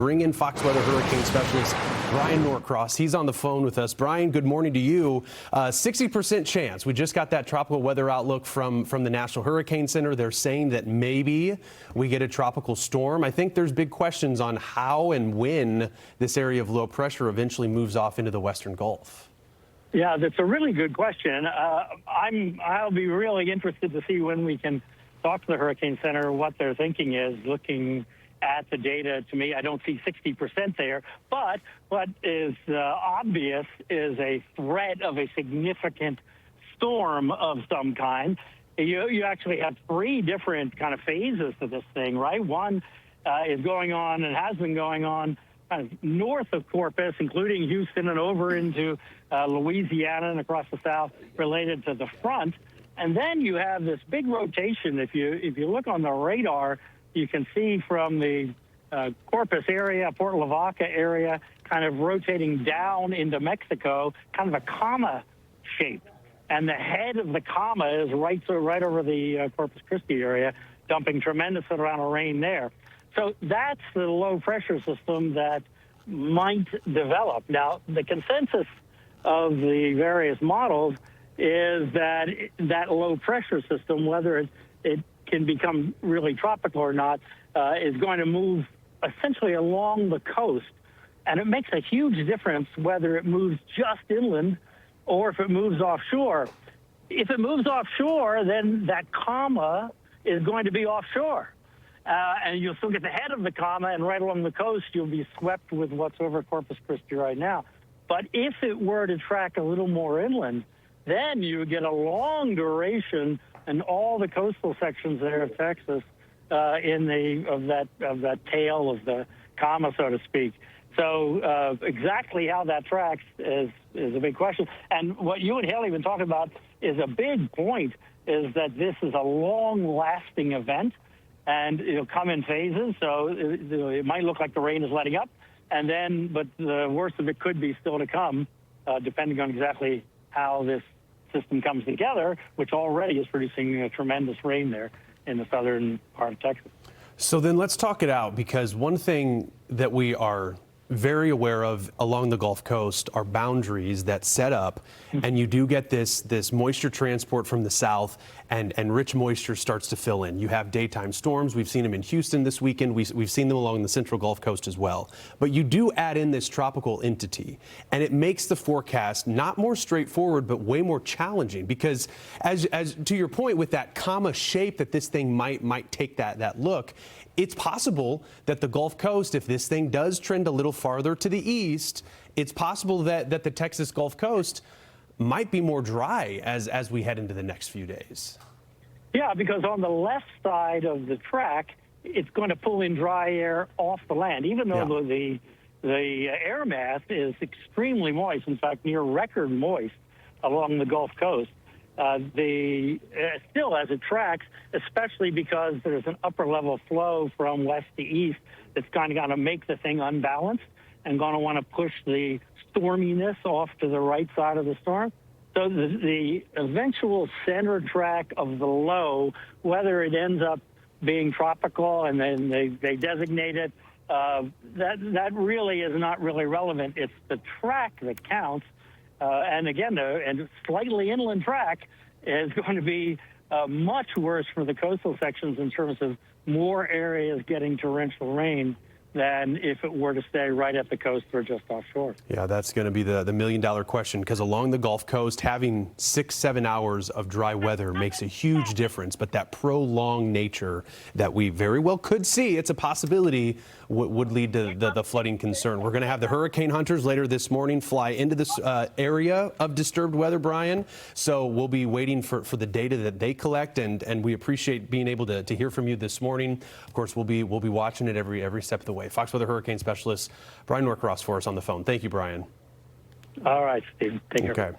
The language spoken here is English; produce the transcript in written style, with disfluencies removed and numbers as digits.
Bring in Fox Weather hurricane specialist Bryan Norcross. He's on the phone with us. Bryan, good morning to you. 60% chance. We just got that tropical weather outlook from the National Hurricane Center. They're saying that maybe we get a tropical storm. I think there's big questions on how and when this area of low pressure eventually moves off into the Western Gulf. Yeah, that's a really good question. I'll be really interested to see when we can talk to the Hurricane Center what their thinking is. Looking at the data, to me, I don't see 60% there. But what is obvious is a threat of a significant storm of some kind. You actually have three different kind of phases to this thing, right? One is going on and has been going on kind of north of Corpus, including Houston and over into Louisiana and across the south, related to the front. And then you have this big rotation. If you look on the radar, you can see from the Corpus area, Port Lavaca area, kind of rotating down into Mexico, kind of a comma shape. And the head of the comma is right over the Corpus Christi area, dumping tremendous amount of rain there. So that's the low pressure system that might develop. Now, the consensus of the various models is that that low pressure system, whether it can become really tropical or not, is going to move essentially along the coast. And it makes a huge difference whether it moves just inland or if it moves offshore. If it moves offshore, then that comma is going to be offshore. And you'll still get the head of the comma, and right along the coast, you'll be swept with what's over Corpus Christi right now. But if it were to track a little more inland, then you get a long duration and all the coastal sections there of Texas of that tail of the comma, so to speak. So exactly how that tracks is a big question. And what you and Haley have been talking about is a big point, is that this is a long-lasting event, and it'll come in phases. So it might look like the rain is letting up, but the worst of it could be still to come, depending on exactly how this system comes together, which already is producing a tremendous rain there in the southern part of Texas. So then let's talk it out, because one thing that we are very aware of along the Gulf Coast are boundaries that set up, and you do get this moisture transport from the south, and rich moisture starts to fill in. You have daytime storms. We've seen them in Houston this weekend. We've seen them along the central Gulf Coast as well. But you do add in this tropical entity, and it makes the forecast not more straightforward, but way more challenging, because as to your point with that comma shape that this thing might take that look, it's possible that the Gulf Coast, if this thing does trend a little farther to the east, it's possible that the Texas Gulf Coast might be more dry as we head into the nenest few days. Yeah, because on the left side of the track, it's going to pull in dry air off the land, even though the air mass is extremely moist, in fact, near record moist along the Gulf Coast. Still as it tracks, especially because there's an upper level flow from west to east that's kind of going to make the thing unbalanced and going to want to push the storminess off to the right side of the storm. So the eventual center track of the low, whether it ends up being tropical and then they designate it, that really is not really relevant. It's the track that counts. And again, a slightly inland track is going to be much worse for the coastal sections in terms of more areas getting torrential rain than if it were to stay right at the coast or just offshore. Yeah, that's going to be the million-dollar question, because along the Gulf Coast, having 6-7 hours of dry weather makes a huge difference. But that prolonged nature that we very well could see, it's a possibility, would lead to the flooding concern. We're going to have the hurricane hunters later this morning fly into this area of disturbed weather, Bryan. So we'll be waiting for the data that they collect, and we appreciate being able to hear from you this morning. Of course, we'll be watching it every step of the way. Fox Weather hurricane specialist Bryan Norcross for us on the phone. Thank you, Bryan. All right, Steve. Take care. Okay.